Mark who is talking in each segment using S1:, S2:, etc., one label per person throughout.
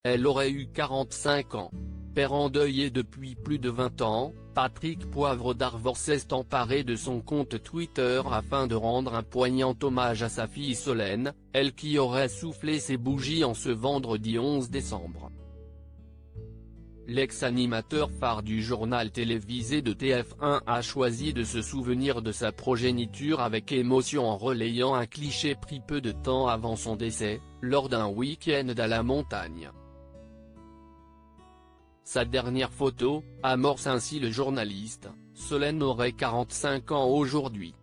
S1: Elle aurait eu 45 ans. Père endeuillé depuis plus de 20 ans, Patrick Poivre d'Arvor s'est emparé de son compte Twitter afin de rendre un poignant hommage à sa fille Solène, elle qui aurait soufflé ses bougies en ce vendredi 11 décembre. L'ex-animateur phare du journal télévisé de TF1 a choisi de se souvenir de sa progéniture avec émotion en relayant un cliché pris peu de temps avant son décès, lors d'un week-end à la montagne. Sa dernière photo, amorce ainsi le journaliste, Solène aurait 45 ans aujourd'hui.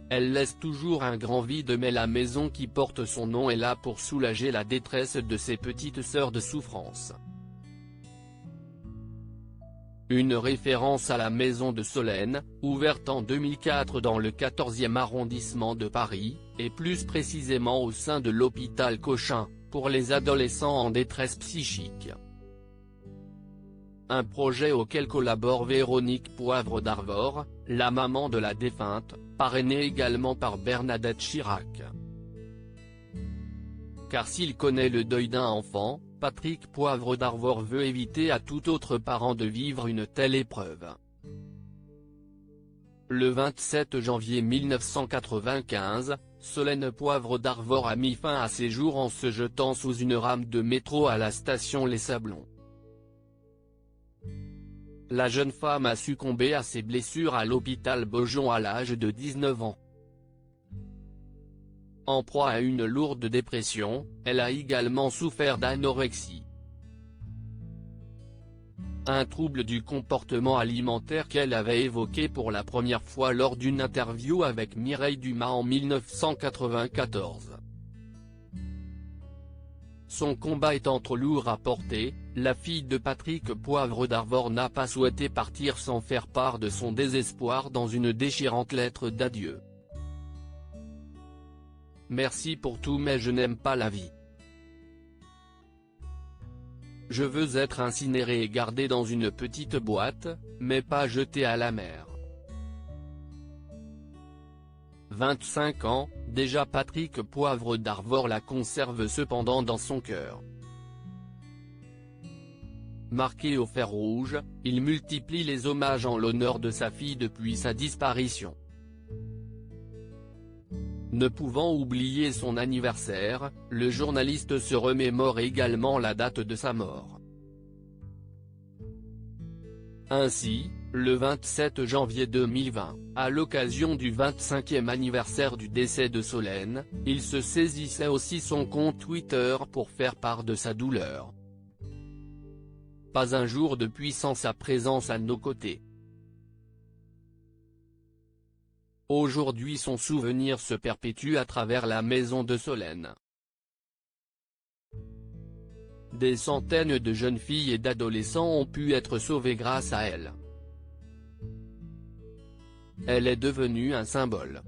S1: Elle laisse toujours un grand vide mais la maison qui porte son nom est là pour soulager la détresse de ses petites sœurs de souffrance. Une référence à la maison de Solène, ouverte en 2004 dans le 14e arrondissement de Paris, et plus précisément au sein de l'hôpital Cochin, pour les adolescents en détresse psychique. Un projet auquel collabore Véronique Poivre d'Arvor, la maman de la défunte, parrainée également par Bernadette Chirac. Car s'il connaît le deuil d'un enfant, Patrick Poivre d'Arvor veut éviter à tout autre parent de vivre une telle épreuve. Le 27 janvier 1995, Solène Poivre d'Arvor a mis fin à ses jours en se jetant sous une rame de métro à la station Les Sablons. La jeune femme a succombé à ses blessures à l'hôpital Beaujon à l'âge de 19 ans. En proie à une lourde dépression, elle a également souffert d'anorexie. Un trouble du comportement alimentaire qu'elle avait évoqué pour la première fois lors d'une interview avec Mireille Dumas en 1994. Son combat étant trop lourd à porter, la fille de Patrick Poivre d'Arvor n'a pas souhaité partir sans faire part de son désespoir dans une déchirante lettre d'adieu. Merci pour tout mais je n'aime pas la vie. Je veux être incinéré et gardé dans une petite boîte, mais pas jeté à la mer. 25 ans, déjà Patrick Poivre d'Arvor la conserve cependant dans son cœur. Marqué au fer rouge, il multiplie les hommages en l'honneur de sa fille depuis sa disparition. Ne pouvant oublier son anniversaire, le journaliste se remémore également la date de sa mort. Ainsi, le 27 janvier 2020, à l'occasion du 25e anniversaire du décès de Solène, il se saisissait aussi son compte Twitter pour faire part de sa douleur. Pas un jour depuis sans sa présence à nos côtés. Aujourd'hui son souvenir se perpétue à travers la maison de Solène. Des centaines de jeunes filles et d'adolescents ont pu être sauvés grâce à elle. Elle est devenue un symbole.